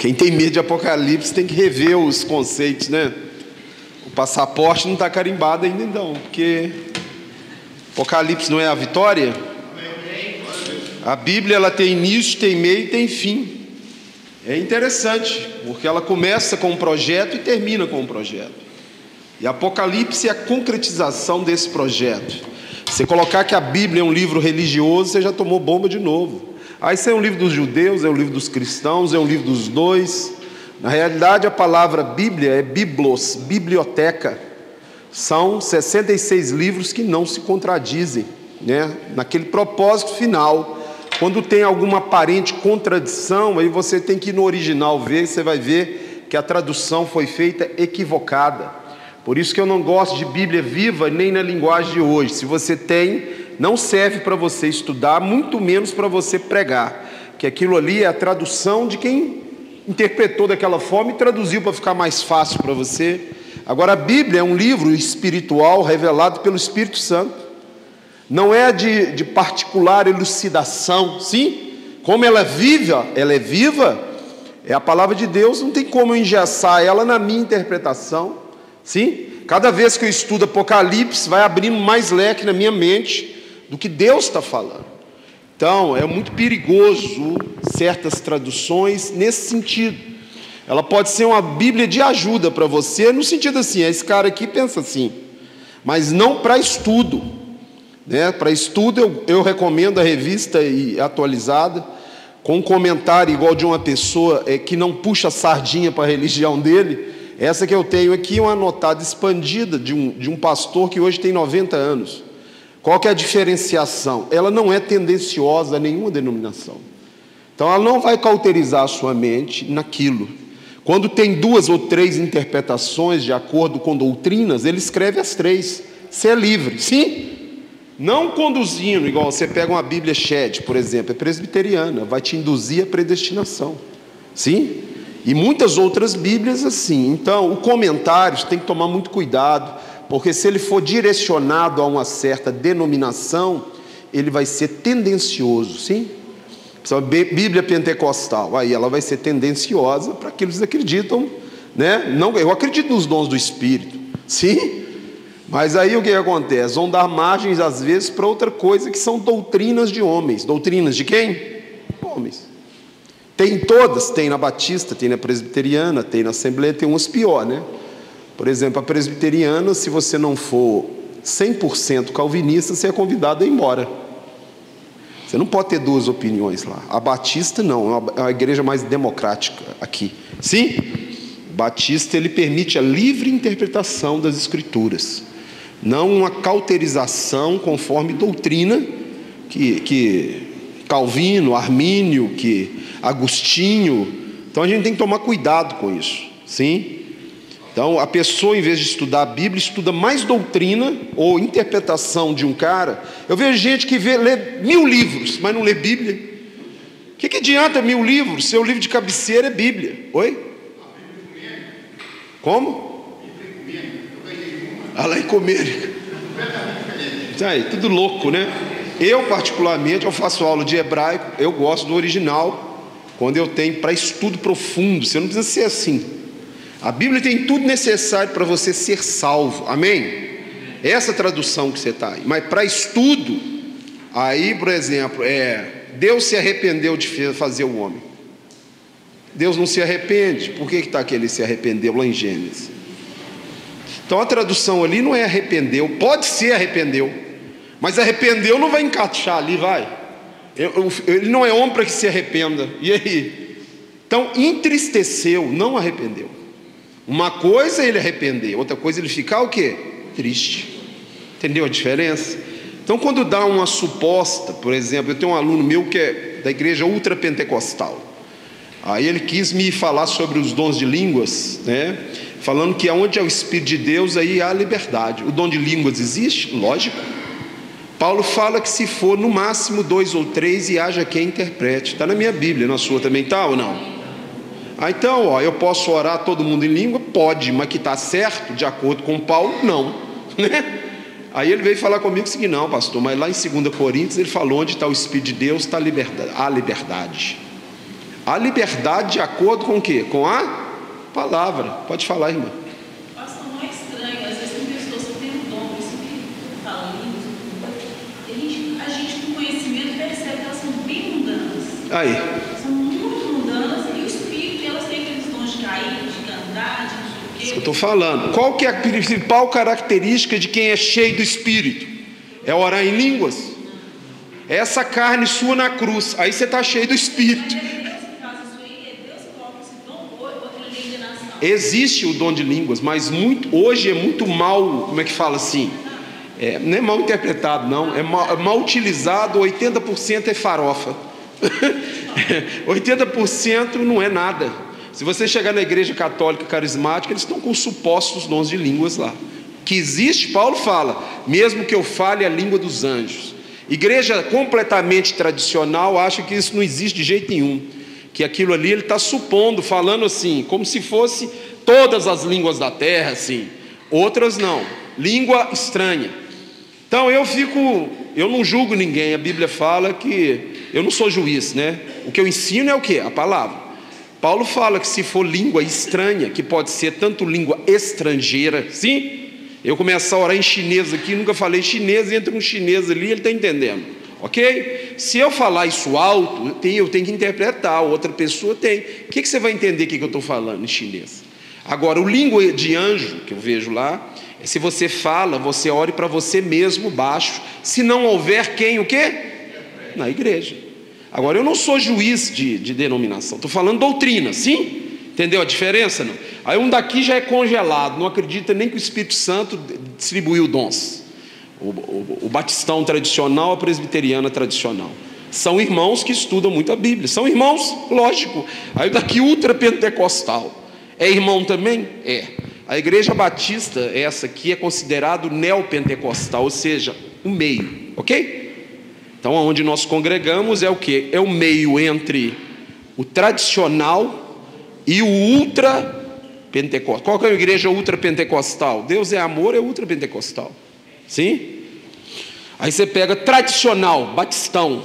Quem tem medo de Apocalipse tem que rever os conceitos, né? O passaporte não está carimbado ainda não, porque Apocalipse não é a vitória? A Bíblia ela tem início, tem meio e tem fim. É interessante, porque ela começa com um projeto e termina com um projeto. E Apocalipse é a concretização desse projeto. Você colocar que a Bíblia é um livro religioso, você já tomou bomba de novo. Aí isso é um livro dos judeus, é um livro dos cristãos, é um livro dos dois. Na realidade, a palavra Bíblia é biblos, biblioteca. São 66 livros que não se contradizem, né? Naquele propósito final. Quando tem alguma aparente contradição, aí você tem que ir no original ver, você vai ver que a tradução foi feita equivocada. Por isso que eu não gosto de Bíblia viva nem na linguagem de hoje. Se você tem, não serve para você estudar, muito menos para você pregar. Que aquilo ali é a tradução de quem interpretou daquela forma e traduziu para ficar mais fácil para você. Agora, a Bíblia é um livro espiritual revelado pelo Espírito Santo. Não é de particular elucidação, sim? Como ela é viva, é a palavra de Deus, não tem como eu engessar ela na minha interpretação, sim? Cada vez que eu estudo Apocalipse, vai abrindo mais leque na minha mente do que Deus está falando. Então, é muito perigoso certas traduções nesse sentido. Ela pode ser uma Bíblia de ajuda para você, no sentido assim, esse cara aqui pensa assim, mas não para estudo. Para estudo eu recomendo a revista atualizada, com um comentário igual de uma pessoa que não puxa a sardinha para a religião dele. Essa que eu tenho aqui é uma anotada expandida de um pastor que hoje tem 90 anos. Qual que é a diferenciação? Ela não é tendenciosa a nenhuma denominação. Então ela não vai cauterizar a sua mente naquilo. Quando tem 2 ou 3 interpretações de acordo com doutrinas, ele escreve as 3. Você é livre, sim? Não conduzindo, igual você pega uma Bíblia Shed, por exemplo, é presbiteriana, vai te induzir à predestinação, sim? E muitas outras Bíblias assim. Então, o comentário você tem que tomar muito cuidado, porque se ele for direcionado a uma certa denominação, ele vai ser tendencioso, sim? Bíblia pentecostal, aí ela vai ser tendenciosa para aqueles que acreditam, né? Não, eu acredito nos dons do Espírito, sim? Mas aí o que acontece? Vão dar margens às vezes para outra coisa que são doutrinas de homens. Doutrinas de quem? Homens. Tem todas, tem na Batista, tem na Presbiteriana, tem na Assembleia, tem umas pior, né? Por exemplo, a Presbiteriana, se você não for 100% calvinista, você é convidado a ir embora. Você não pode ter 2 opiniões lá. A Batista não, é uma igreja mais democrática aqui. Sim? O Batista, ele permite a livre interpretação das Escrituras. Não uma cauterização conforme doutrina que Calvino, Armínio, que Agostinho. Então a gente tem que tomar cuidado com isso, sim? Então a pessoa, em vez de estudar a Bíblia, estuda mais doutrina ou interpretação de um cara. Eu vejo gente que lê 1000 livros, mas não lê Bíblia. O que adianta 1000 livros? Seu livro de cabeceira é Bíblia. Oi? Como? A lá ecumênica. Aí, tudo louco, né? Eu particularmente, eu faço aula de hebraico, eu gosto do original, quando eu tenho para estudo profundo. Você não precisa ser assim. A Bíblia tem tudo necessário para você ser salvo, amém? Essa tradução que você está aí. Mas para estudo, aí, por exemplo, Deus se arrependeu de fazer o homem. Deus não se arrepende. Por que está que ele se arrependeu lá em Gênesis? Então a tradução ali não é arrependeu, pode ser arrependeu, mas arrependeu não vai encaixar ali, vai. Ele não é homem para que se arrependa. E aí? Então entristeceu, não arrependeu. Uma coisa é ele arrepender, outra coisa é ele ficar o quê? Triste. Entendeu a diferença? Então quando dá uma suposta, por exemplo, eu tenho um aluno meu que é da igreja ultrapentecostal. Aí ele quis me falar sobre os dons de línguas, né? Falando que onde é o Espírito de Deus, aí há liberdade. O dom de línguas existe? Lógico. Paulo fala que se for no máximo 2 ou 3 e haja quem interprete. Está na minha Bíblia, na sua também está ou não? Então, eu posso orar todo mundo em língua? Pode, mas que está certo, de acordo com Paulo, não. Né? Aí ele veio falar comigo o seguinte: não, pastor, mas lá em 2 Coríntios ele falou onde está o Espírito de Deus, está a liberdade. A liberdade de acordo com o quê? Com a palavra. Pode falar, irmã. Pastor, não é estranho, às vezes tem pessoas que têm um dom, isso que fala línguas, a gente com conhecimento percebe que elas são bem mundanas. Aí. São muito mundanas, e o espírito, elas têm aqueles dons de cair, de cantar, de não sei o quê. Isso que eu estou falando. Qual que é a principal característica de quem é cheio do Espírito? É orar em línguas. É essa carne sua na cruz. Aí você está cheio do Espírito. Existe o dom de línguas, mas hoje é muito mal, como é que fala assim? Não é mal interpretado, não. É mal utilizado. 80% é farofa. 80% não é nada. Se você chegar na igreja católica carismática, eles estão com supostos dons de línguas lá. Que existe, Paulo fala, mesmo que eu fale a língua dos anjos. Igreja completamente tradicional acha que isso não existe de jeito nenhum. Que aquilo ali ele está supondo, falando assim, como se fosse todas as línguas da terra, assim. Outras não, língua estranha. Então eu não julgo ninguém. A Bíblia fala que eu não sou juiz, né? O que eu ensino é o quê? A palavra. Paulo fala que se for língua estranha, que pode ser tanto língua estrangeira, sim? Eu começo a orar em chinês aqui, nunca falei chinês, entra um chinês ali, ele está entendendo, ok? Se eu falar isso alto, eu tenho que interpretar, outra pessoa tem. O que você vai entender o que eu estou falando em chinês? Agora, o língua de anjo, que eu vejo lá, é se você fala, você ore para você mesmo, baixo, se não houver quem, o quê? Na igreja. Agora, eu não sou juiz de denominação, estou falando doutrina, sim? Entendeu a diferença? Não? Aí um daqui já é congelado, não acredita nem que o Espírito Santo distribuiu dons. O batistão tradicional, a presbiteriana tradicional. São irmãos que estudam muito a Bíblia. São irmãos, lógico. Aí o daqui ultrapentecostal. É irmão também? É. A igreja batista, essa aqui, é considerado neopentecostal, ou seja, um meio, ok? Então, onde nós congregamos é o quê? É o meio entre o tradicional e o ultrapentecostal. Qual que é a igreja ultrapentecostal? Deus é amor, é ultrapentecostal. Sim? Aí você pega tradicional, batistão,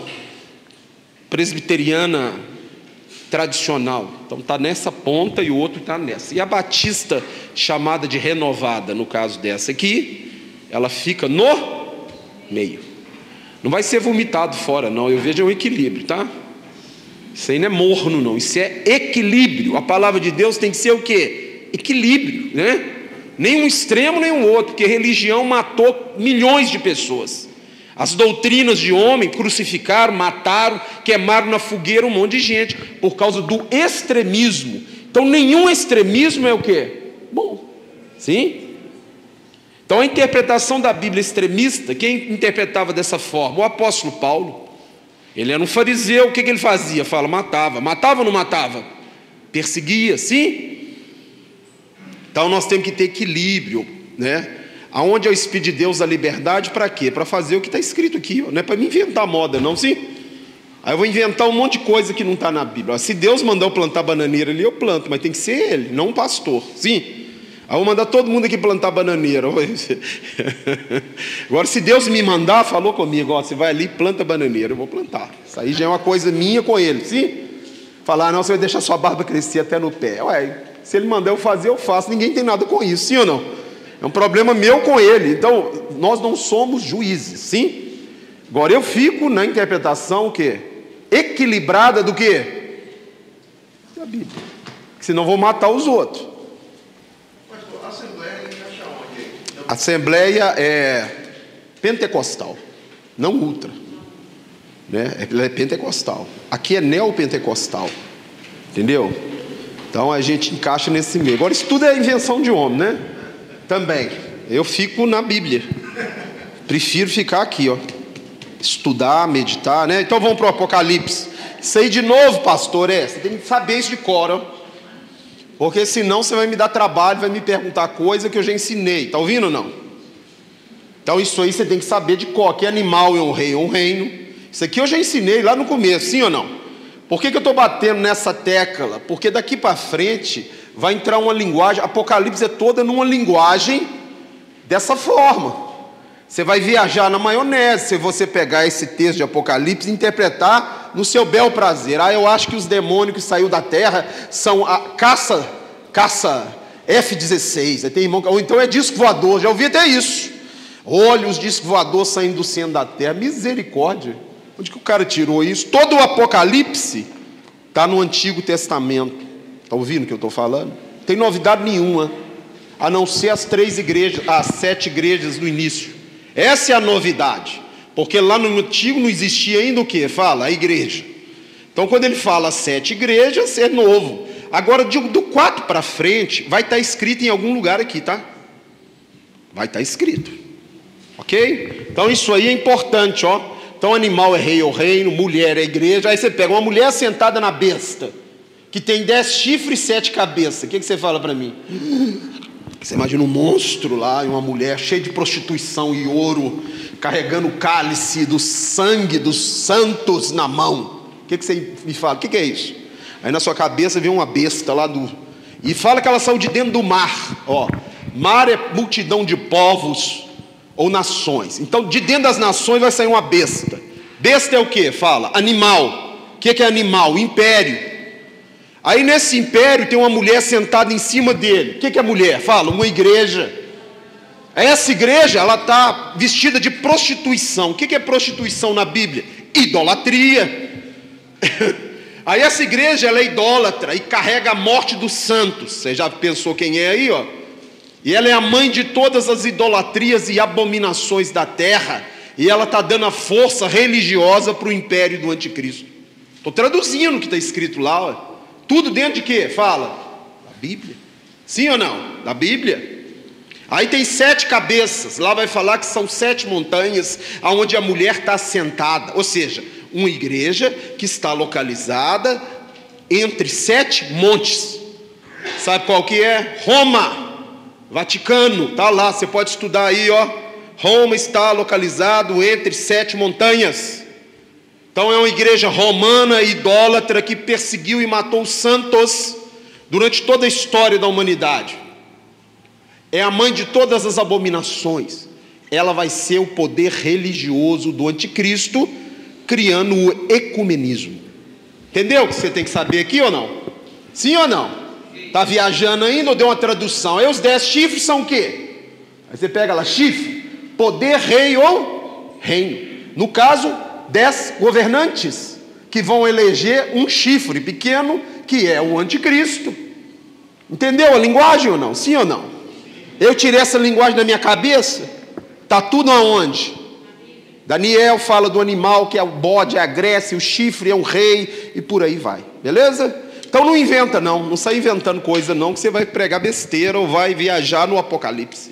presbiteriana tradicional. Então está nessa ponta e o outro está nessa. E a batista, chamada de renovada, no caso dessa aqui, ela fica no meio. Não vai ser vomitado fora, não. Eu vejo um equilíbrio, tá? Isso aí não é morno, não. Isso é equilíbrio. A palavra de Deus tem que ser o quê? Equilíbrio, né? Nem um extremo, nem um outro, porque religião matou milhões de pessoas. As doutrinas de homem crucificaram, mataram, queimaram na fogueira um monte de gente, por causa do extremismo. Então nenhum extremismo é o quê? Bom, sim? Então a interpretação da Bíblia extremista, quem interpretava dessa forma? O apóstolo Paulo. Ele era um fariseu, o que ele fazia? Fala, matava. Matava ou não matava? Perseguia, sim? Então nós temos que ter equilíbrio, né? Aonde é o Espírito de Deus da liberdade, para quê? Para fazer o que está escrito aqui, ó. Não é para me inventar moda, não, sim? Aí eu vou inventar um monte de coisa que não está na Bíblia. Se Deus mandar eu plantar bananeira ali, eu planto, mas tem que ser ele, não um pastor, sim? Aí eu vou mandar todo mundo aqui plantar bananeira. Agora, se Deus me mandar, falou comigo, ó, você vai ali e planta bananeira, eu vou plantar. Isso aí já é uma coisa minha com ele, sim? Falar, não, você vai deixar sua barba crescer até no pé. Ué, se ele mandar eu fazer, eu faço. Ninguém tem nada com isso, sim ou não? É um problema meu com ele. Então, nós não somos juízes, sim? Agora, eu fico na interpretação o quê? Equilibrada do quê? Da Bíblia. Senão vou matar os outros. A Assembleia encaixa onde? Assembleia é pentecostal, não ultra, né? Ela é pentecostal. Aqui é neopentecostal, entendeu? Então a gente encaixa nesse meio. Agora isso tudo é invenção de homem, né? Também. Eu fico na Bíblia. Prefiro ficar aqui, ó. Estudar, meditar, né? Então vamos para o Apocalipse. Isso aí de novo, pastor, você tem que saber isso de cor, ó. Porque senão você vai me dar trabalho, vai me perguntar coisa que eu já ensinei. Está ouvindo ou não? Então isso aí você tem que saber de cor. Que animal é um rei, um reino. Isso aqui eu já ensinei lá no começo, sim ou não? Por que eu estou batendo nessa tecla? Porque daqui para frente vai entrar uma linguagem. Apocalipse é toda numa linguagem dessa forma. Você vai viajar na maionese se você pegar esse texto de Apocalipse e interpretar no seu bel prazer. Eu acho que os demônios que saiu da terra são a caça F-16. Tem irmão, ou então é disco voador, já ouvi até isso. Olha os discos voadores saindo do centro da terra. Misericórdia. Onde que o cara tirou isso? Todo o Apocalipse está no Antigo Testamento. Está ouvindo o que eu estou falando? Não tem novidade nenhuma, a não ser as 7 igrejas do início. Essa é a novidade. Porque lá no Antigo não existia ainda o que? Fala, a igreja. Então quando ele fala 7 igrejas, é novo. Agora, do 4 para frente, vai estar escrito em algum lugar aqui, tá? Vai estar escrito. Ok? Então isso aí é importante, ó. Então animal é rei ou reino, mulher é igreja. Aí você pega uma mulher sentada na besta, que tem 10 chifres e 7 cabeças. O que você fala para mim? Você imagina um monstro lá, e uma mulher cheia de prostituição e ouro, carregando o cálice do sangue dos santos na mão. O que você me fala? O que é isso? Aí na sua cabeça vem uma besta lá e fala que ela saiu de dentro do mar. Ó, mar é multidão de povos ou nações. Então de dentro das nações vai sair uma besta. Besta é o que? Fala, animal. O que é animal? Império. Aí nesse império tem uma mulher sentada em cima dele. O que é mulher? Fala, uma igreja. Essa igreja, ela está vestida de prostituição. O que é prostituição na Bíblia? Idolatria. Aí essa igreja, ela é idólatra e carrega a morte dos santos. Você já pensou quem é aí, ó? E ela é a mãe de todas as idolatrias e abominações da terra. E ela está dando a força religiosa para o império do anticristo. Estou traduzindo o que está escrito lá, ó. Tudo dentro de quê? Fala, da Bíblia. Sim ou não? Da Bíblia. Aí tem 7 cabeças. Lá vai falar que são 7 montanhas onde a mulher está sentada. Ou seja, uma igreja que está localizada entre 7 montes. Sabe qual que é? Roma, Vaticano, está lá, você pode estudar aí, ó. Roma está localizado entre 7 montanhas. Então é uma igreja romana, idólatra, que perseguiu e matou os santos durante toda a história da humanidade. É a mãe de todas as abominações. Ela vai ser o poder religioso do anticristo, criando o ecumenismo. Entendeu o que você tem que saber aqui ou não? Sim ou não? Está viajando ainda ou deu uma tradução? Aí os 10 chifres são o quê? Aí você pega lá, chifre, poder, rei ou reino. No caso, 10 governantes que vão eleger um chifre pequeno, que é o anticristo. Entendeu a linguagem ou não? Sim ou não? Eu tirei essa linguagem da minha cabeça. Está tudo aonde? Daniel fala do animal, que é o bode, é a Grécia, o chifre é um rei, e por aí vai. Beleza? Então não inventa não sai inventando coisa não, que você vai pregar besteira ou vai viajar no Apocalipse.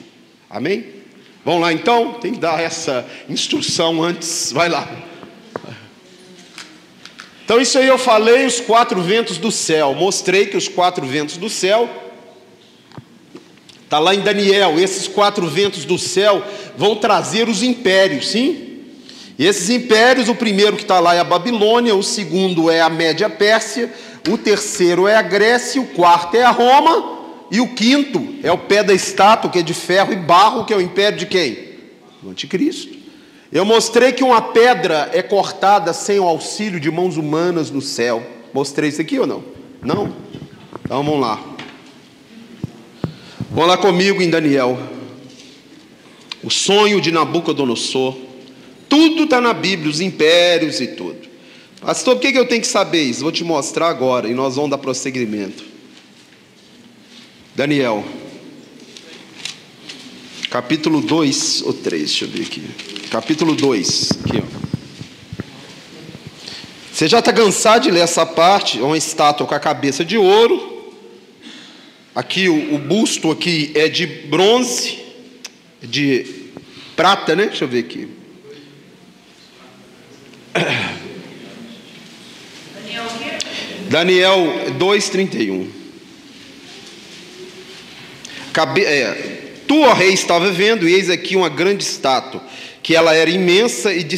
Amém? Vamos lá então? Tem que dar essa instrução antes. Vai lá. Então isso aí eu falei, os 4 ventos do céu. Mostrei que os 4 ventos do céu está lá em Daniel. Esses 4 ventos do céu vão trazer os impérios, sim? E esses impérios, o primeiro que está lá é a Babilônia, o segundo é a Média Pérsia, o terceiro é a Grécia, o quarto é a Roma, e o quinto é o pé da estátua, que é de ferro e barro, que é o império de quem? Do anticristo. Eu mostrei que uma pedra é cortada sem o auxílio de mãos humanas no céu. Mostrei isso aqui ou não? Não? Então vamos lá. Vão lá comigo em Daniel. O sonho de Nabucodonosor. Tudo está na Bíblia, os impérios e tudo. Pastor, por que eu tenho que saber isso? Vou te mostrar agora e nós vamos dar prosseguimento. Daniel. Capítulo 2 ou 3, deixa eu ver aqui. Capítulo 2. Aqui, ó. Você já está cansado de ler essa parte? É uma estátua com a cabeça de ouro. Aqui o busto aqui é de bronze, de prata, né? Deixa eu ver aqui. Daniel 2:31. Tu, ó rei, estava vendo, e eis aqui uma grande estátua, que ela era imensa e de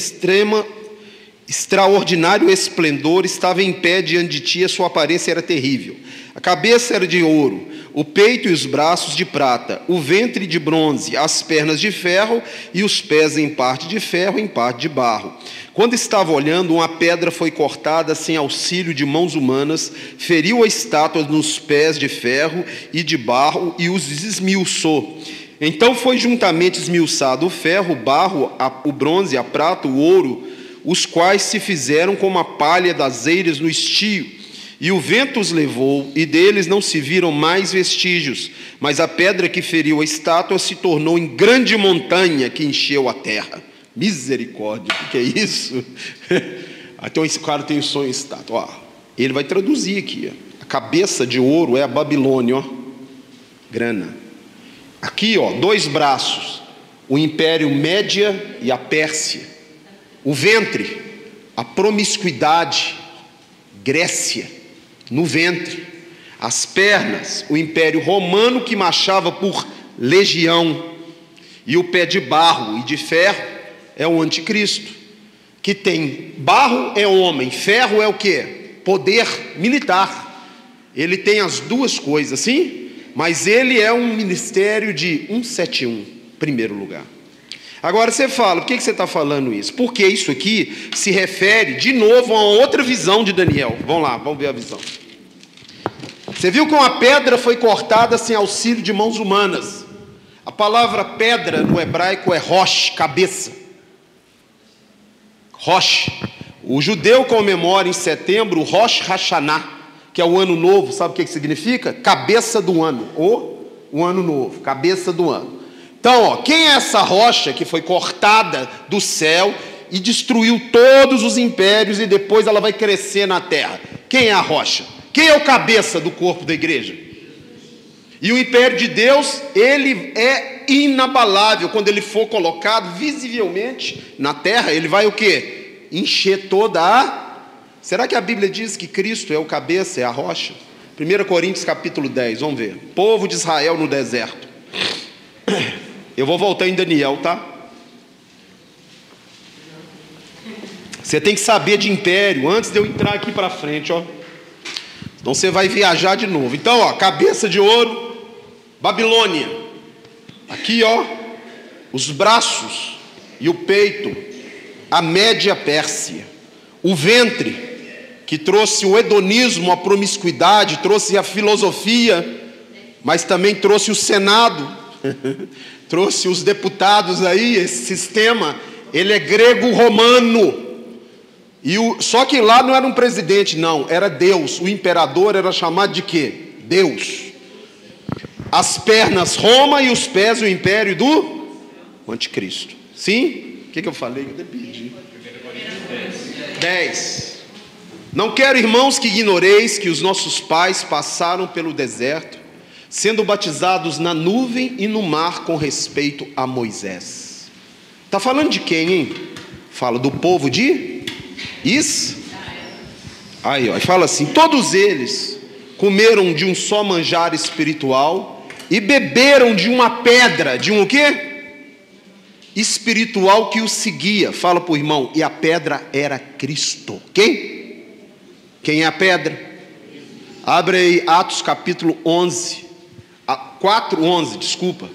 extraordinário esplendor, estava em pé diante de ti, a sua aparência era terrível. A cabeça era de ouro, o peito e os braços de prata, o ventre de bronze, as pernas de ferro e os pés em parte de ferro, em parte de barro. Quando estava olhando, uma pedra foi cortada sem auxílio de mãos humanas, feriu a estátua nos pés de ferro e de barro e os esmiuçou. Então foi juntamente esmiuçado o ferro, o barro, o bronze, a prata, o ouro, os quais se fizeram como a palha das eiras no estio. E o vento os levou, e deles não se viram mais vestígios. Mas a pedra que feriu a estátua se tornou em grande montanha que encheu a terra. Misericórdia, o que é isso? Então esse cara tem um sonho estátua. Ó, ele vai traduzir aqui. Ó. A cabeça de ouro é a Babilônia, ó. Grana. Aqui, ó, 2 braços. O Império Média e a Pérsia. O ventre, a promiscuidade, Grécia. No ventre, as pernas, o Império Romano que marchava por legião, e o pé de barro e de ferro é o anticristo, que tem barro é homem, ferro é o quê? Poder militar. Ele tem as duas coisas, sim, mas ele é um ministério de 171, primeiro lugar. Agora você fala, por que você está falando isso? Porque isso aqui se refere de novo a uma outra visão de Daniel. Vamos lá, vamos ver a visão. Você viu como a pedra foi cortada sem auxílio de mãos humanas. A palavra pedra no hebraico é rosh, cabeça. Rosh. O judeu comemora em setembro o Rosh Hashanah, que é o ano novo. Sabe o que significa? Cabeça do ano. O ano novo, cabeça do ano. Então, ó, quem é essa rocha que foi cortada do céu e destruiu todos os impérios e depois ela vai crescer na terra? Quem é a rocha? Quem é o cabeça do corpo da igreja? E o império de Deus, ele é inabalável. Quando ele for colocado visivelmente na terra, ele vai o quê? Encher toda a... Será que a Bíblia diz que Cristo é o cabeça, é a rocha? 1 Coríntios capítulo 10, vamos ver. Povo de Israel no deserto. Eu vou voltar em Daniel, tá? Você tem que saber de império antes de eu entrar aqui para frente, ó. Então você vai viajar de novo. Então, ó, cabeça de ouro, Babilônia. Aqui, ó, os braços e o peito, a Média Pérsia. O ventre, que trouxe o hedonismo, a promiscuidade, trouxe a filosofia, mas também trouxe o Senado. Trouxe os deputados aí, esse sistema, ele é grego-romano. Só que lá não era um presidente, não, era Deus. O imperador era chamado de quê? Deus. As pernas Roma e os pés o império do anticristo. Sim? O que eu falei? Eu pedi. 10. Não quero, irmãos, que ignoreis que os nossos pais passaram pelo deserto, sendo batizados na nuvem e no mar com respeito a Moisés. Está falando de quem, hein? Fala do povo de Aí, ó, fala assim: todos eles comeram de um só manjar espiritual e beberam de uma pedra, de um o quê? Espiritual que os seguia. Fala para o irmão, e a pedra era Cristo. Quem? Quem é a pedra? Abre aí Atos capítulo 11. 4:11, desculpa.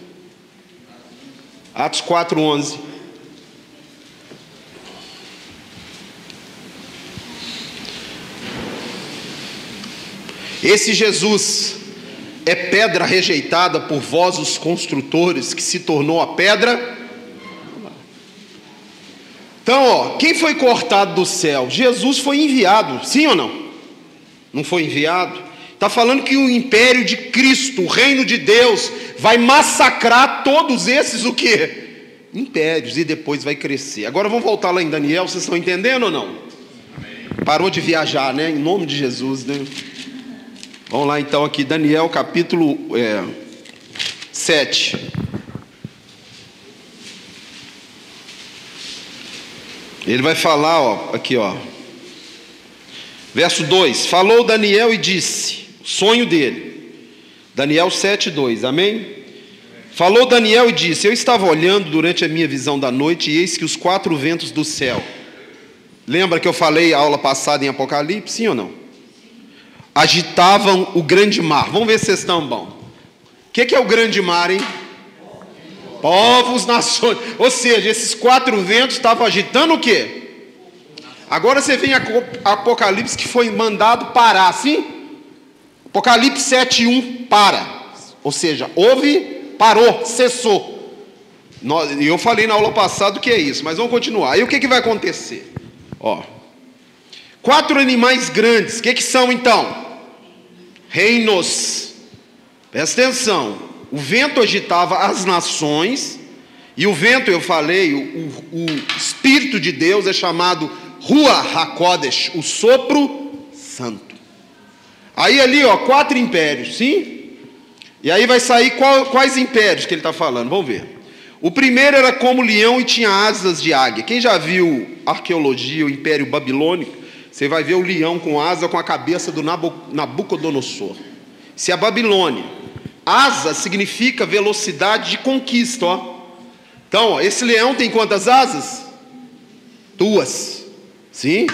Atos 4:11. Esse Jesus é pedra rejeitada por vós, os construtores, que se tornou a pedra. Então, ó, quem foi cortado do céu? Jesus foi enviado, sim ou não? Não foi enviado? Está falando que o império de Cristo, o reino de Deus, vai massacrar todos esses o quê? Impérios, e depois vai crescer. Agora vamos voltar lá em Daniel, vocês estão entendendo ou não? Amém. Parou de viajar, né? Em nome de Jesus, né? Vamos lá então aqui, Daniel capítulo 7. Ele vai falar, ó, aqui, ó. Verso 2: falou Daniel e disse, sonho dele, Daniel 7:2, amém? Falou Daniel e disse: eu estava olhando durante a minha visão da noite, e eis que os 4 ventos do céu, lembra que eu falei a aula passada em Apocalipse, sim ou não? Agitavam o grande mar. Vamos ver se vocês estão bom. O que é o grande mar, hein? Povos, nações. Ou seja, esses 4 ventos estavam agitando o quê? Agora você vem a Apocalipse que foi mandado parar, sim? Apocalipse 7:1, para. Ou seja, houve, parou, cessou. E eu falei na aula passada o que é isso, mas vamos continuar. Aí o que vai acontecer? 4 animais grandes, o que são então? Reinos. Presta atenção. O vento agitava as nações, e o vento, eu falei, o Espírito de Deus é chamado Ruach HaKodesh, o sopro santo. Aí ali, 4 impérios, sim? E aí vai sair quais impérios que ele está falando, vamos ver. O primeiro era como leão e tinha asas de águia. Quem já viu arqueologia, o Império Babilônico, você vai ver o leão com asa com a cabeça do Nabucodonosor. Isso é a Babilônia. Asa significa velocidade de conquista, Então, esse leão tem quantas asas? 2. Sim?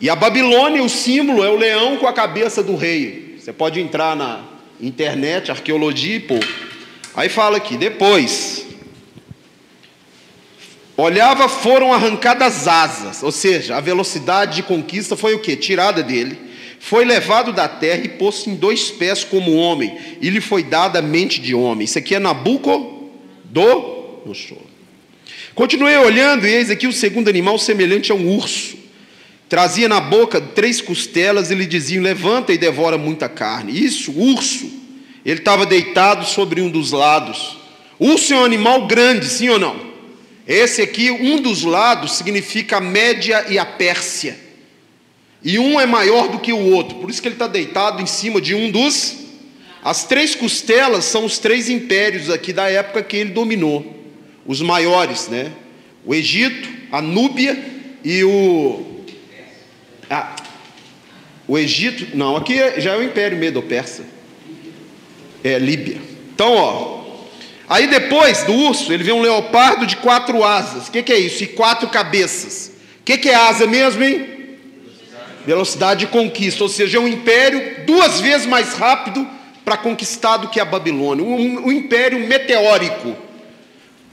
E a Babilônia, o símbolo é o leão com a cabeça do rei. Você pode entrar na internet, arqueologia e pô. Aí fala aqui, depois... Olhava, foram arrancadas asas, ou seja, a velocidade de conquista foi o quê? Tirada dele. Foi levado da terra e posto em 2 pés como homem, e lhe foi dada a mente de homem. Isso aqui é Nabucodonosor. Continuei olhando, e eis aqui o segundo animal semelhante a um urso. Trazia na boca 3 costelas e lhe diziam, levanta e devora muita carne. Isso, urso, ele estava deitado sobre um dos lados. Urso é um animal grande, sim ou não? Esse aqui, um dos lados, significa a Média e a Pérsia. E um é maior do que o outro. Por isso que ele está deitado em cima de um dos... As 3 costelas são os 3 impérios aqui da época que ele dominou. Os maiores, né? O Egito, a Núbia e o Egito... Não, aqui já é o Império Medo-Persa. É, Líbia. Então, aí depois do urso, ele vê um leopardo de 4 asas. O que é isso? E 4 cabeças. O que é asa mesmo, hein? Velocidade de conquista. Ou seja, é um império 2 vezes mais rápido para conquistar do que a Babilônia. Um império meteórico.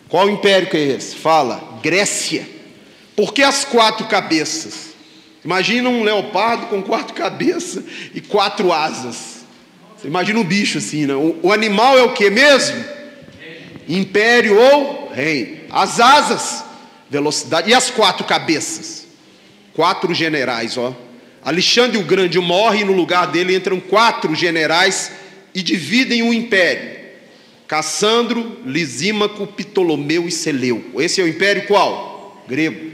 Qual império que é esse? Fala, Grécia. Por que as 4 cabeças? Imagina um leopardo com 4 cabeças e 4 asas. Você imagina um bicho assim, né? O animal é o que mesmo? Império ou reino. As asas, velocidade. E as 4 cabeças? 4 generais, Alexandre o Grande morre e no lugar dele entram 4 generais e dividem o império. Cassandro, Lisímaco, Ptolomeu e Seleuco. Esse é o império qual? Grego.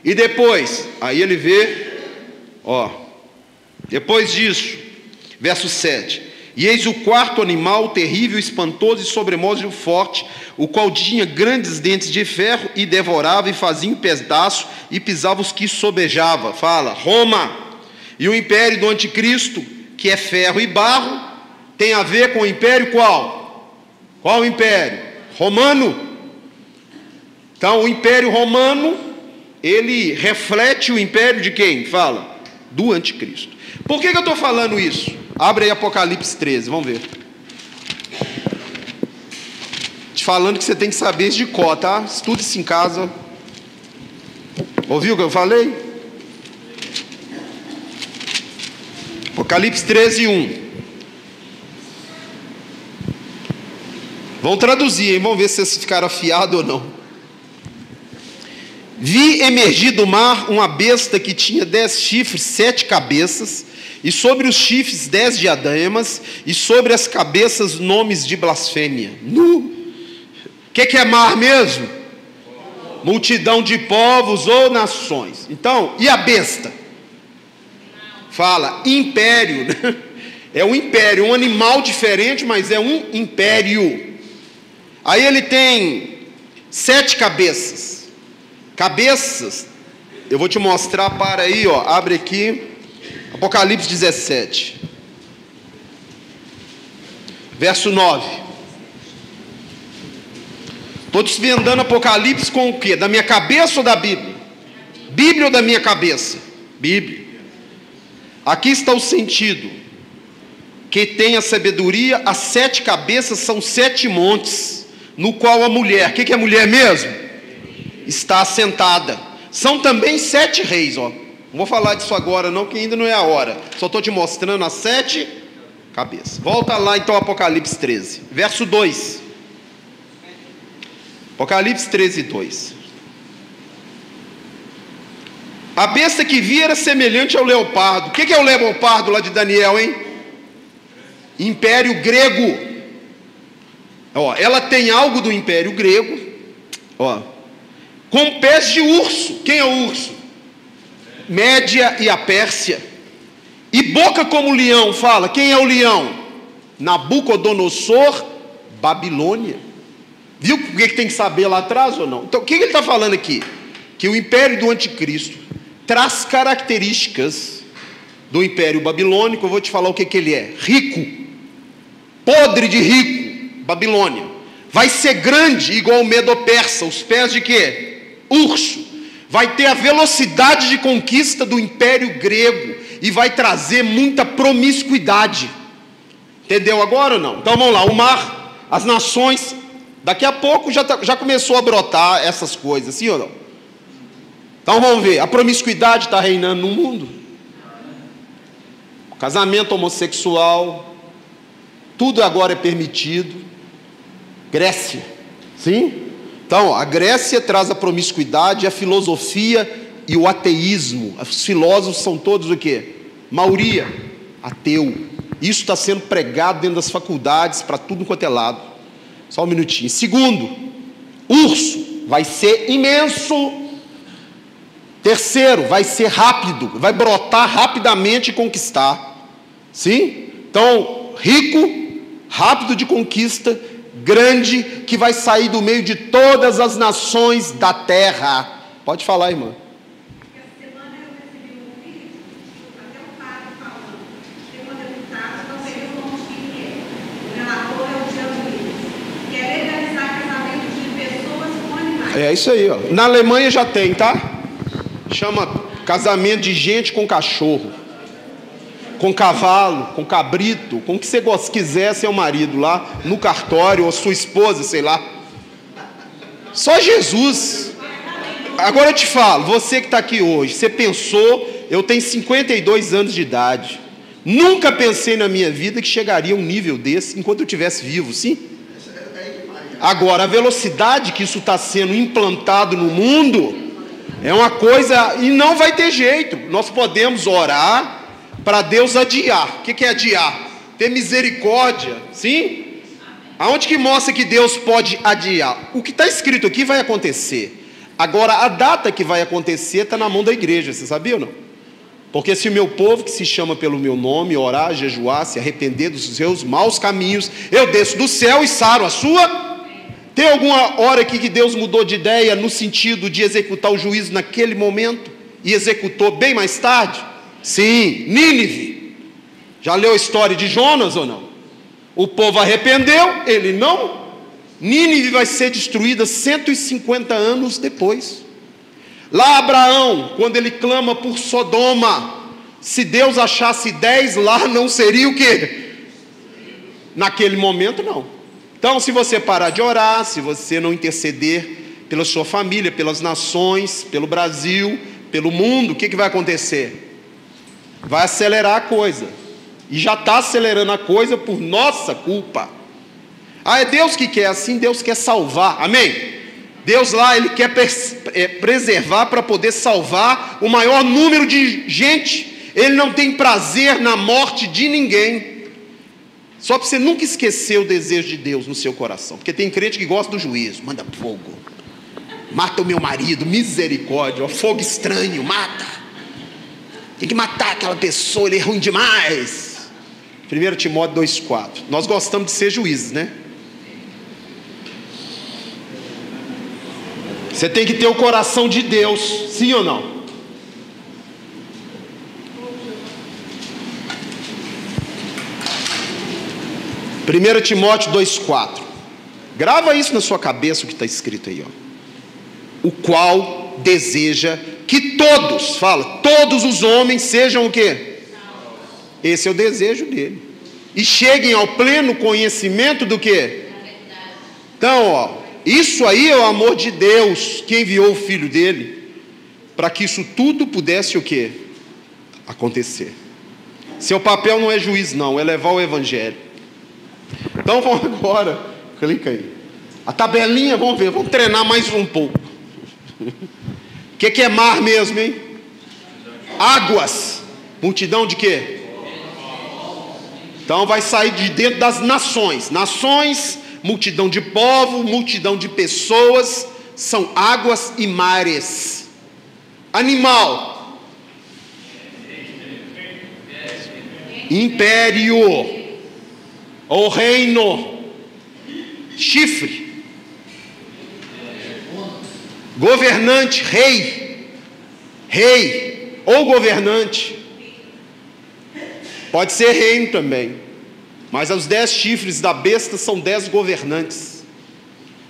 E depois, aí ele vê, depois disso, verso 7. E eis o 4º animal, terrível, espantoso e sobremodo forte, o qual tinha grandes dentes de ferro e devorava e fazia em pedaço e pisava os que sobejava. Fala, Roma. E o império do anticristo, que é ferro e barro, tem a ver com o império qual? Qual o império? Romano. Então o império romano, ele reflete o império de quem? Fala, do anticristo. Por que eu estou falando isso? Abre aí Apocalipse 13, vamos ver. Te falando que você tem que saber isso de cor, tá? Estude isso em casa. Ouviu o que eu falei? Apocalipse 13, 1. Vamos traduzir, hein? Vamos ver se vocês ficaram afiados ou não. Vi emergir do mar uma besta que tinha 10 chifres, 7 cabeças, e sobre os chifres 10 diademas, e sobre as cabeças nomes de blasfêmia. O que é mar mesmo? Multidão de povos ou nações. Então, e a besta? Fala, império, né? É um império, um animal diferente, mas é um império. Aí ele tem 7 cabeças. Cabeças, eu vou te mostrar, para aí, abre aqui, Apocalipse 17, verso 9. Estou desvendando Apocalipse com o quê? Da minha cabeça ou da Bíblia? Bíblia ou da minha cabeça? Bíblia. Aqui está o sentido. O que tem a sabedoria, as 7 cabeças são 7 montes, no qual a mulher, o que é mulher mesmo? Está assentada. São também 7 reis, ó. Não vou falar disso agora não, que ainda não é a hora. Só estou te mostrando as 7 cabeças. Volta lá então, Apocalipse 13, verso 2. Apocalipse 13, 2. A besta que vi era semelhante ao leopardo. O que é o leopardo lá de Daniel, hein? Império grego. Ó, ela tem algo do Império grego, ó, com pés de urso. Quem é o urso? Média e a Pérsia. E boca como leão. Fala, quem é o leão? Nabucodonosor, Babilônia. Viu o que tem que saber lá atrás ou não? Então o que ele está falando aqui? Que o império do anticristo traz características do império babilônico. Eu vou te falar o que ele é: rico, podre de rico. Babilônia vai ser grande, igual o Medo-Persa. Os pés de quê? Urso. Vai ter a velocidade de conquista do império grego e vai trazer muita promiscuidade. Entendeu agora ou não? Então vamos lá, o mar, as nações, daqui a pouco já começou a brotar essas coisas, sim ou não? Então vamos ver, a promiscuidade está reinando no mundo. O casamento homossexual, tudo agora é permitido. Grécia, sim? Então, a Grécia traz a promiscuidade, a filosofia e o ateísmo. Os filósofos são todos o quê? Maioria, ateu. Isso está sendo pregado dentro das faculdades para tudo quanto é lado. Só um minutinho. Segundo, urso vai ser imenso. Terceiro, vai ser rápido, vai brotar rapidamente e conquistar. Sim? Então, rico, rápido de conquista, grande, que vai sair do meio de todas as nações da terra. Pode falar, irmã. Essa semana eu recebi um vídeo, até um padre falando, tem uma deputada, não sei o nome de quem é, o relator é o Jean Luiz, que é legalizar casamento de pessoas com animais. É isso aí, ó. Na Alemanha já tem, tá? Chama casamento de gente com cachorro, com cavalo, com cabrito, com o que você quiser, seu marido lá no cartório, ou sua esposa, sei lá. Só Jesus. Agora eu te falo, você que está aqui hoje, você pensou, eu tenho 52 anos de idade, nunca pensei na minha vida que chegaria a um nível desse enquanto eu estivesse vivo, sim? Agora, a velocidade que isso está sendo implantado no mundo é uma coisa, e não vai ter jeito. Nós podemos orar para Deus adiar. O que é adiar? Ter misericórdia, sim? Aonde que mostra que Deus pode adiar? O que está escrito aqui vai acontecer. Agora, a data que vai acontecer está na mão da igreja, você sabia ou não? Porque se o meu povo, que se chama pelo meu nome, orar, jejuar, se arrepender dos seus maus caminhos, eu desço do céu e saro a sua... Tem alguma hora aqui que Deus mudou de ideia no sentido de executar o juízo naquele momento e executou bem mais tarde? Sim, Nínive. Já leu a história de Jonas ou não? O povo arrependeu, ele não. Nínive vai ser destruída 150 anos depois. Lá Abraão, quando ele clama por Sodoma, se Deus achasse 10 lá, não seria o quê? Naquele momento não. Então, se você parar de orar, se você não interceder pela sua família, pelas nações, pelo Brasil, pelo mundo, o que vai acontecer? Vai acelerar a coisa. E já está acelerando a coisa por nossa culpa. Ah, é Deus que quer assim, Deus quer salvar, amém? Deus lá, Ele quer preservar para poder salvar o maior número de gente. Ele não tem prazer na morte de ninguém. Só para você nunca esquecer o desejo de Deus no seu coração. Porque tem crente que gosta do juízo. Manda fogo. Mata o meu marido. Misericórdia. Fogo estranho. Mata. Tem que matar aquela pessoa. Ele é ruim demais. 1 Timóteo 2,4. Nós gostamos de ser juízes, né? Você tem que ter o coração de Deus. Sim ou não? 1 Timóteo 2,4. Grava isso na sua cabeça, o que está escrito aí, ó. O qual deseja que todos, fala, todos os homens sejam o quê? Esse é o desejo dele. e cheguem ao pleno conhecimento do quê? Então, ó, isso aí é o amor de Deus, que enviou o Filho dele, para que isso tudo pudesse o quê? Acontecer. Seu papel não é juiz, não, é levar o Evangelho. Então vamos agora, clica aí. A tabelinha, vamos ver, vamos treinar mais um pouco. O que é mar mesmo, hein? Águas. Multidão de quê? Então vai sair de dentro das nações. Nações, multidão de povo, multidão de pessoas, são águas e mares. Animal. Império. Ou reino. Chifre. Governante, rei. Rei ou governante. Pode ser reino também. Mas os 10 chifres da besta são 10 governantes.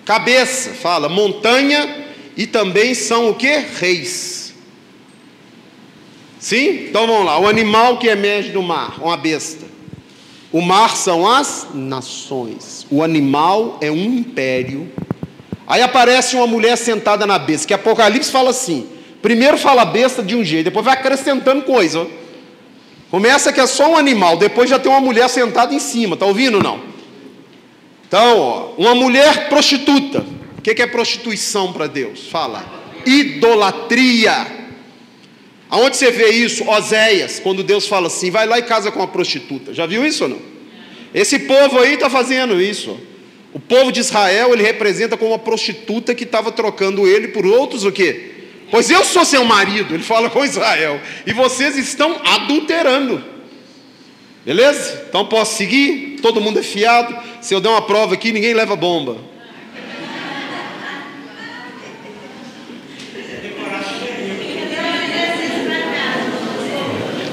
Cabeça, fala, montanha, e também são o que? Reis. Sim? Então vamos lá. O animal que emerge do mar, uma besta. O mar são as nações. O animal é um império. Aí aparece uma mulher sentada na besta, que Apocalipse fala assim. Primeiro fala besta de um jeito, depois vai acrescentando coisa. Começa que é só um animal, depois já tem uma mulher sentada em cima, tá ouvindo ou não? Então, ó, uma mulher prostituta. O que é prostituição para Deus? Fala. Idolatria. Aonde você vê isso? Oséias, quando Deus fala assim, vai lá e casa com uma prostituta. Já viu isso ou não? Esse povo aí está fazendo isso. O povo de Israel, ele representa como uma prostituta que estava trocando ele por outros o quê? Pois eu sou seu marido, ele fala com Israel, e vocês estão adulterando. Beleza? Então posso seguir? Todo mundo é fiado. Se eu der uma prova aqui, ninguém leva bomba.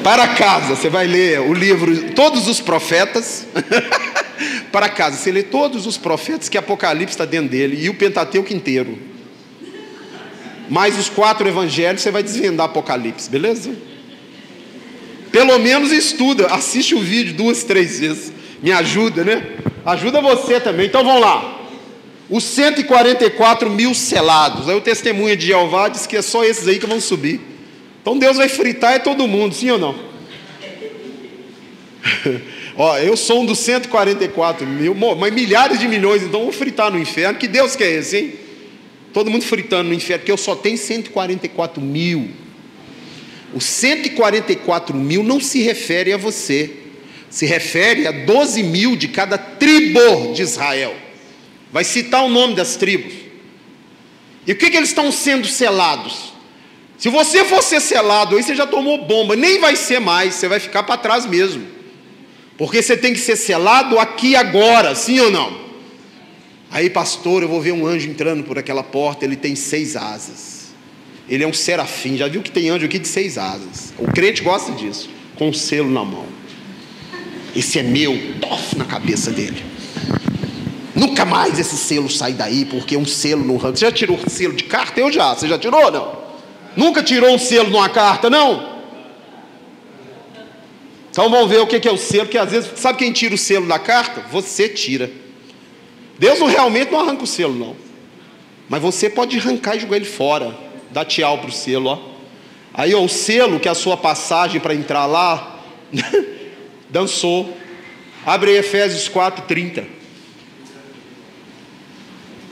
Para casa, você vai ler o livro Todos os Profetas. Para casa, você lê todos os profetas, que Apocalipse está dentro dele, e o Pentateuco inteiro. Mais os 4 evangelhos, você vai desvendar Apocalipse, beleza? Pelo menos estuda, assiste o vídeo 2, 3 vezes. Me ajuda, né? Ajuda você também. Então vamos lá. Os 144 mil selados. Aí o testemunho de Jeová diz que é só esses aí que vão subir. Então Deus vai fritar todo mundo, sim ou não? Ó, eu sou um dos 144 mil, mas milhares de milhões, então vou fritar no inferno. Que Deus que é esse, hein? Todo mundo fritando no inferno, porque eu só tenho 144 mil. Os 144 mil não se refere a você, se refere a 12 mil de cada tribo de Israel. Vai citar o nome das tribos. E o que eles estão sendo selados? Se você for ser selado, aí você já tomou bomba, nem vai ser mais, você vai ficar para trás mesmo. Porque você tem que ser selado aqui agora, sim ou não? Aí, pastor, eu vou ver um anjo entrando por aquela porta, ele tem 6 asas. Ele é um serafim, já viu que tem anjo aqui de 6 asas. O crente gosta disso, com um selo na mão. Esse é meu, tof na cabeça dele. Nunca mais esse selo sai daí, porque um selo no rango. Você já tirou selo de carta? Eu já. Você já tirou ou não? Nunca tirou um selo numa carta, não? Então vamos ver o que é o selo, que às vezes, sabe quem tira o selo da carta? Você tira. Deus realmente não arranca o selo, não. Mas você pode arrancar e jogar ele fora. Dá tchau para o selo, ó. Aí ó, o selo, que é a sua passagem para entrar lá, dançou. Abre aí Efésios 4:30.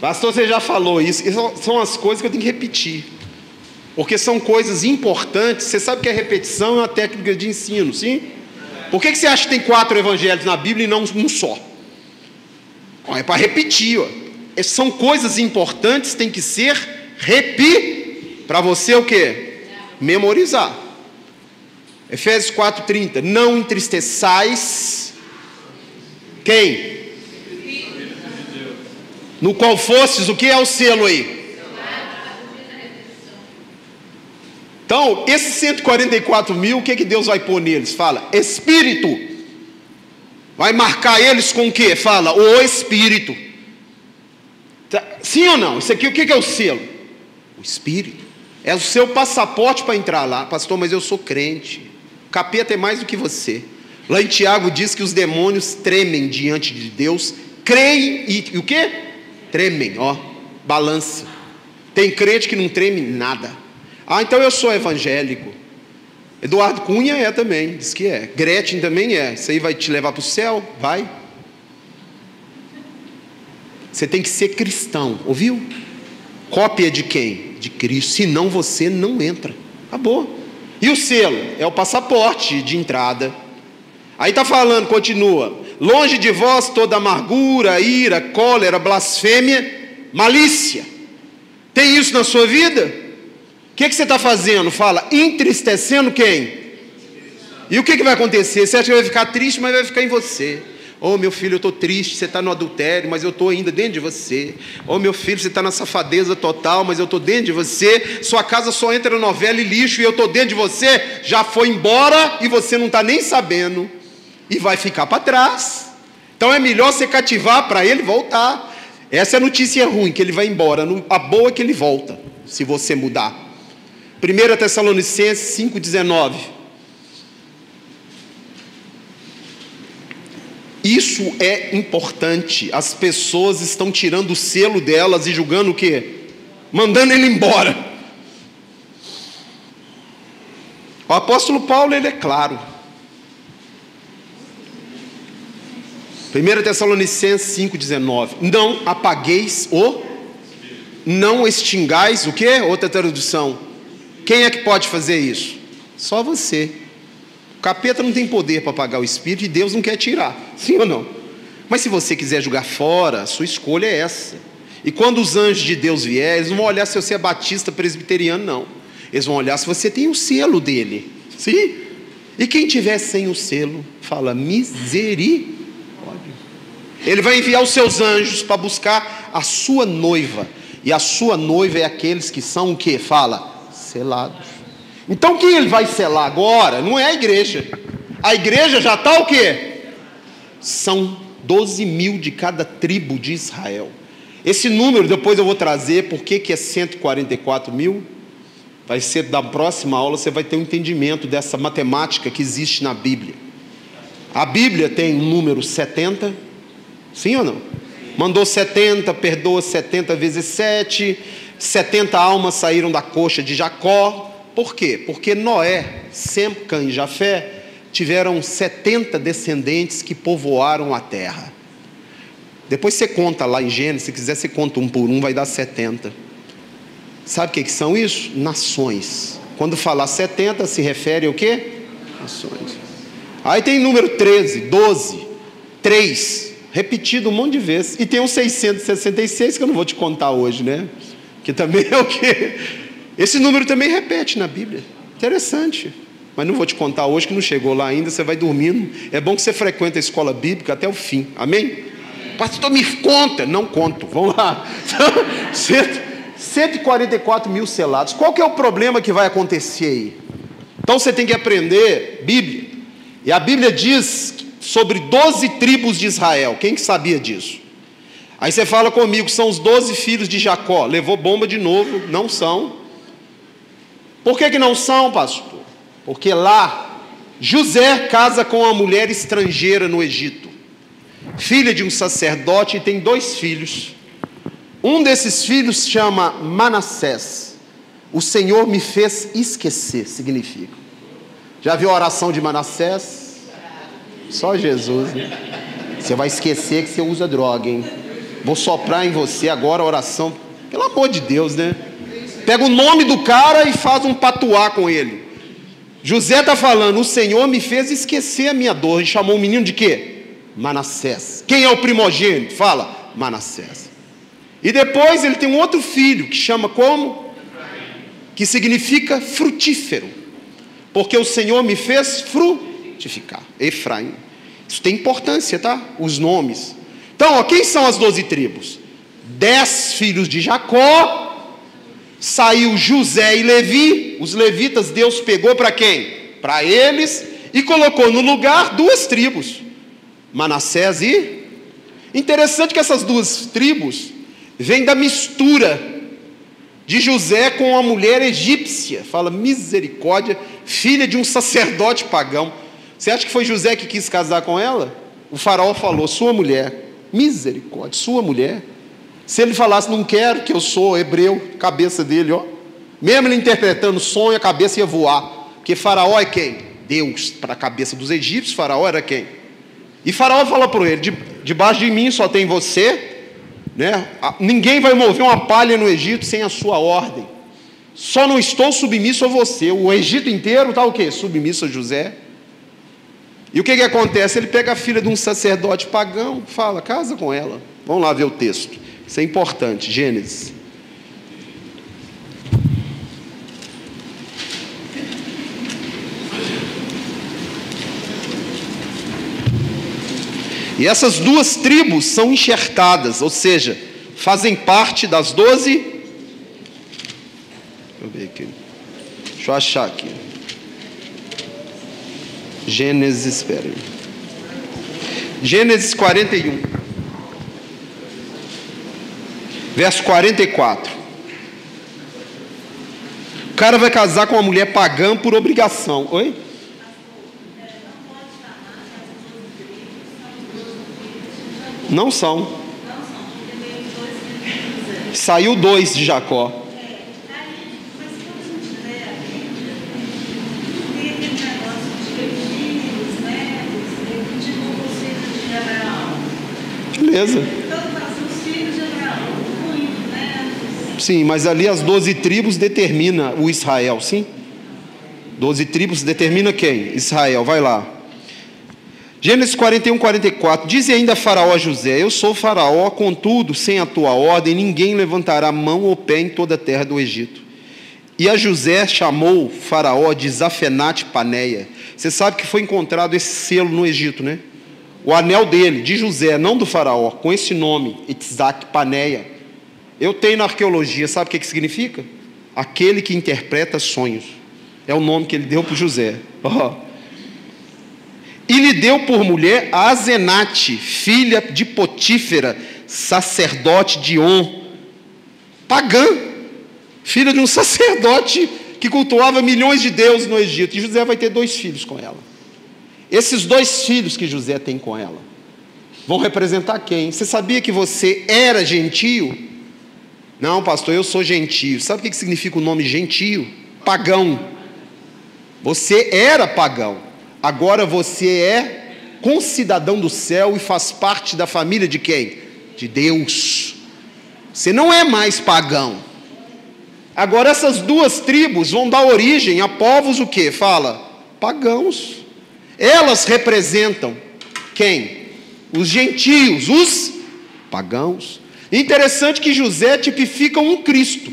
Pastor, você já falou isso. São as coisas que eu tenho que repetir. Porque são coisas importantes. Você sabe que a repetição é uma técnica de ensino, sim? Por que você acha que tem 4 evangelhos na Bíblia e não um só? É para repetir, ó. São coisas importantes, tem que ser para você o quê? Memorizar. Efésios 4:30. Não entristeçais quem? No qual fostes, o que é o selo aí? Então, esses 144 mil, o que Deus vai pôr neles? Fala, Espírito. Vai marcar eles com o quê? Fala, o Espírito. Sim ou não? Isso aqui, o que é o selo? O Espírito. É o seu passaporte para entrar lá. Pastor, mas eu sou crente. O capeta é mais do que você. Lá em Tiago diz que os demônios tremem diante de Deus, creem e o quê? Tremem, ó, balança. Tem crente que não treme nada. Ah, então eu sou evangélico. Eduardo Cunha é também, diz que é. Gretchen também é. Isso aí vai te levar para o céu? Vai. Você tem que ser cristão, ouviu? Cópia de quem? De Cristo, senão você não entra. Acabou. E o selo? É o passaporte de entrada. Aí está falando, continua: longe de vós toda amargura, ira, cólera, blasfêmia, malícia. Tem isso na sua vida? O que você está fazendo? Fala, entristecendo quem? E o que vai acontecer? Você acha que vai ficar triste, mas vai ficar em você. Oh, meu filho, eu estou triste, você está no adultério, mas eu estou ainda dentro de você. Oh, meu filho, você está na safadeza total, mas eu estou dentro de você. Sua casa só entra novela e lixo e eu estou dentro de você. Já foi embora e você não está nem sabendo. E vai ficar para trás. Então é melhor você cativar para ele voltar. Essa é a notícia ruim, que ele vai embora. A boa é que ele volta, se você mudar. 1 Tessalonicenses 5,19. Isso é importante. As pessoas estão tirando o selo delas e julgando o quê? Mandando ele embora. O apóstolo Paulo, ele é claro. 1 Tessalonicenses 5,19. Não apagueis não extingais o quê? Outra tradução. Quem é que pode fazer isso? Só você. O capeta não tem poder para apagar o espírito e Deus não quer tirar. Sim ou não? Mas se você quiser jogar fora, a sua escolha é essa. E quando os anjos de Deus vierem, eles não vão olhar se você é batista, presbiteriano, não. Eles vão olhar se você tem o selo dele. Sim? E quem tiver sem o selo, fala misericórdia. Ele vai enviar os seus anjos para buscar a sua noiva. E a sua noiva é aqueles que são o que? Fala, selados. Então quem ele vai selar agora não é a igreja. A igreja já está o quê? São 12 mil de cada tribo de Israel. Esse número depois eu vou trazer. Por que é 144 mil? Vai ser da próxima aula, você vai ter um entendimento dessa matemática que existe na Bíblia. A Bíblia tem um número 70. Sim ou não? Mandou 70, perdoa 70 vezes 7. 70 almas saíram da coxa de Jacó. Por quê? Porque Noé, Sem, Cã e Jafé tiveram 70 descendentes que povoaram a terra. Depois você conta lá em Gênesis, se quiser você conta um por um, vai dar 70. Sabe o que são isso? Nações. Quando falar 70 se refere ao quê? Nações. Aí tem número 13, 12, 3, repetido um monte de vezes. E tem um 666 que eu não vou te contar hoje, né? Que também é o quê? Esse número também repete na Bíblia. Interessante. Mas não vou te contar hoje, que não chegou lá ainda, você vai dormindo. É bom que você frequente a escola bíblica até o fim. Amém? Pastor, me conta. Não conto. Vamos lá. 144 mil selados. Qual que é o problema que vai acontecer aí? Então você tem que aprender Bíblia. E a Bíblia diz sobre 12 tribos de Israel. Quem que sabia disso? Aí você fala comigo, são os 12 filhos de Jacó. Levou bomba de novo. Não são. Por que não são, pastor? Porque lá, José casa com uma mulher estrangeira no Egito, filha de um sacerdote, e tem 2 filhos. Um desses filhos chama Manassés. O Senhor me fez esquecer, significa. Já viu a oração de Manassés? Só Jesus, né? Você vai esquecer que você usa droga, hein? Vou soprar em você agora a oração. Pelo amor de Deus, né? Pega o nome do cara e faz um patuá com ele. José está falando, o Senhor me fez esquecer a minha dor. E chamou o menino de quê? Manassés. Quem é o primogênito? Fala, Manassés. E depois ele tem um outro filho, que chama como? Que significa frutífero. Porque o Senhor me fez frutificar. Efraim. Isso tem importância, tá? Os nomes. Então, ó, quem são as 12 tribos? 10 filhos de Jacó. Saiu José e Levi. Os levitas Deus pegou para quem? Para eles. E colocou no lugar 2 tribos. Manassés e... Interessante que essas 2 tribos vêm da mistura de José com uma mulher egípcia. Fala, misericórdia, filha de um sacerdote pagão. Você acha que foi José que quis casar com ela? O faraó falou, sua mulher. Misericórdia, sua mulher. Se ele falasse, não quero, que eu sou hebreu, cabeça dele, ó. Mesmo ele interpretando sonho, a cabeça ia voar. Porque faraó é quem? Deus. Para a cabeça dos egípcios, faraó era quem? E faraó fala para ele, debaixo de mim só tem você, né? Ninguém vai mover uma palha no Egito sem a sua ordem. Só não estou submisso a você. O Egito inteiro está o quê? Submisso a José. E o que acontece? Ele pega a filha de um sacerdote pagão, fala, casa com ela. Vamos lá ver o texto. Isso é importante, Gênesis. E essas duas tribos são enxertadas, ou seja, fazem parte das 12. Deixa eu ver aqui. Deixa eu achar aqui. Gênesis, espera aí. Gênesis 41. Verso 44. O cara vai casar com uma mulher pagã por obrigação. Oi? Não são. Saiu 2 de Jacó. Beleza. Sim, mas ali as 12 tribos determina o Israel, sim? 12 tribos determina quem? Israel, vai lá. Gênesis 41, 44, diz ainda Faraó a José, eu sou Faraó, contudo, sem a tua ordem, ninguém levantará mão ou pé em toda a terra do Egito. E a José chamou Faraó de Zafenate Paneia. Você sabe que foi encontrado esse selo no Egito, né? O anel dele, de José, não do Faraó, com esse nome, Itzak Paneia. Eu tenho na arqueologia, sabe o que significa? Aquele que interpreta sonhos. É o nome que ele deu para José. E lhe deu por mulher a Azenate, filha de Potífera, sacerdote de On, pagã, filha de um sacerdote que cultuava milhões de deuses no Egito. E José vai ter 2 filhos com ela. Esses 2 filhos que José tem com ela vão representar quem? Você sabia que você era gentio? Não, pastor, eu sou gentio. Sabe o que significa o nome gentio? Pagão. Você era pagão. Agora você é concidadão do céu e faz parte da família de quem? De Deus. Você não é mais pagão. Agora essas 2 tribos vão dar origem a povos o quê? Fala, pagãos. Elas representam quem? Os gentios, os pagãos. Interessante que José tipifica um Cristo,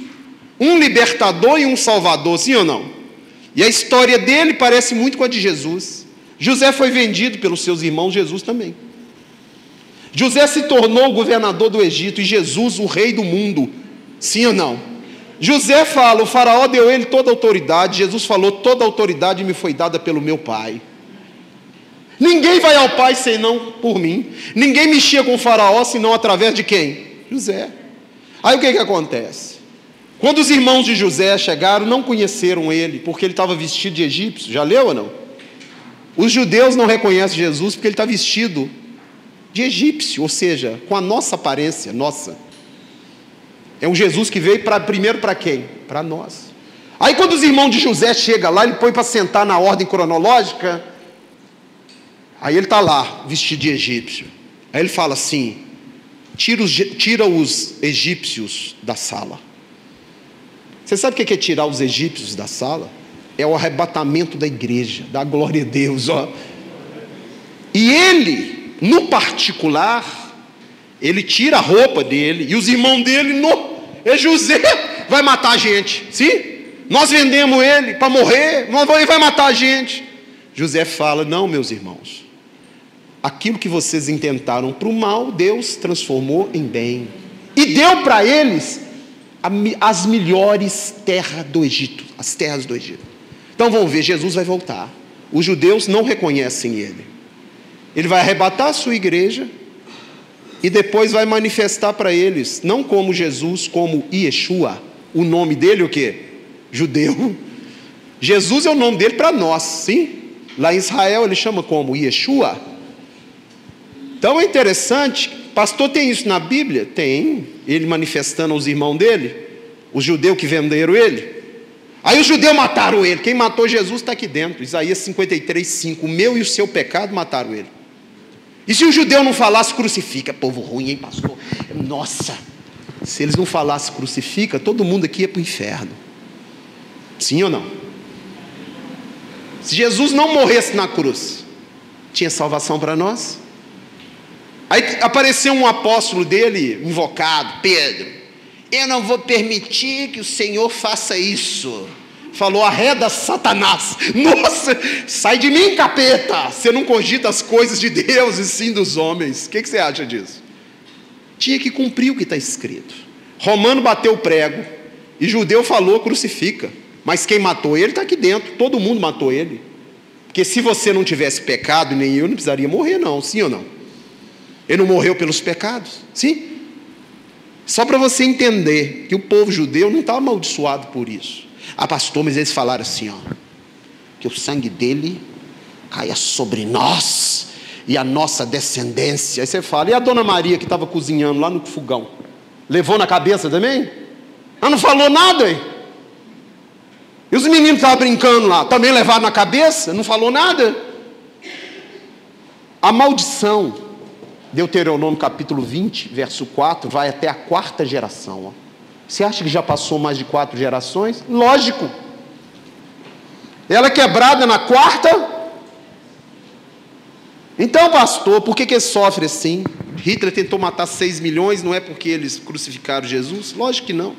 um libertador e um salvador, sim ou não? E a história dele parece muito com a de Jesus. José foi vendido pelos seus irmãos, Jesus também. José se tornou o governador do Egito e Jesus o rei do mundo, sim ou não? José fala, o faraó deu a ele toda a autoridade, Jesus falou, toda a autoridade me foi dada pelo meu pai. Ninguém vai ao pai senão por mim. Ninguém mexia com o faraó senão através de quem? José. Aí o que acontece? Quando os irmãos de José chegaram, não conheceram ele, porque ele estava vestido de egípcio. Já leu ou não? Os judeus não reconhecem Jesus porque ele está vestido de egípcio, ou seja, com a nossa aparência, nossa. É um Jesus que veio primeiro para quem? Para nós. Aí quando os irmãos de José chegam lá, ele põe para sentar na ordem cronológica, aí ele está lá, vestido de egípcio. Aí ele fala assim, tira os egípcios da sala. Você sabe o que é tirar os egípcios da sala? É o arrebatamento da igreja, da glória a Deus, ó. E ele, no particular, ele tira a roupa dele, e os irmãos dele, José vai matar a gente, sim? Nós vendemos ele para morrer, ele vai matar a gente. José fala, não, meus irmãos, aquilo que vocês intentaram para o mal, Deus transformou em bem, e deu para eles as melhores terras do Egito, as terras do Egito. Então vamos ver, Jesus vai voltar. Os judeus não reconhecem ele. Ele vai arrebatar a sua igreja e depois vai manifestar para eles, não como Jesus, como Yeshua. O nome dele o quê? Judeu. Jesus é o nome dele para nós, sim? Lá em Israel ele chama como? Yeshua. Então é interessante, pastor, tem isso na Bíblia? Tem, ele manifestando aos irmãos dele, os judeus que venderam ele. Aí os judeus mataram ele, quem matou Jesus está aqui dentro, Isaías 53:5, o meu e o seu pecado mataram ele. E se o judeu não falasse crucifica, povo ruim, hein, pastor? Nossa, se eles não falassem crucifica, todo mundo aqui ia para o inferno. Sim ou não? Se Jesus não morresse na cruz, tinha salvação para nós? Aí apareceu um apóstolo dele, invocado, Pedro. Eu não vou permitir que o Senhor faça isso. Falou, arreda Satanás. Nossa, sai de mim, capeta. Você não cogita as coisas de Deus e sim dos homens. O que você acha disso? Tinha que cumprir o que está escrito. Romano bateu o prego e judeu falou, crucifica. Mas quem matou ele está aqui dentro. Todo mundo matou ele. Porque se você não tivesse pecado, nem eu, não precisaria morrer não. Sim ou não? Ele não morreu pelos pecados? Sim. Só para você entender que o povo judeu não está amaldiçoado por isso. Ah, pastor, mas eles falaram assim, ó, que o sangue dele caia sobre nós e a nossa descendência. Aí você fala, e a dona Maria que estava cozinhando lá no fogão? Levou na cabeça também? Ela não falou nada, hein? E os meninos estavam brincando lá, também levaram na cabeça? Não falou nada? A maldição, Deuteronômio capítulo 20, verso 4, vai até a 4ª geração. Ó. Você acha que já passou mais de 4 gerações? Lógico. Ela é quebrada na 4ª. Então, pastor, por que ele sofre assim? Hitler tentou matar 6 milhões, não é porque eles crucificaram Jesus? Lógico que não.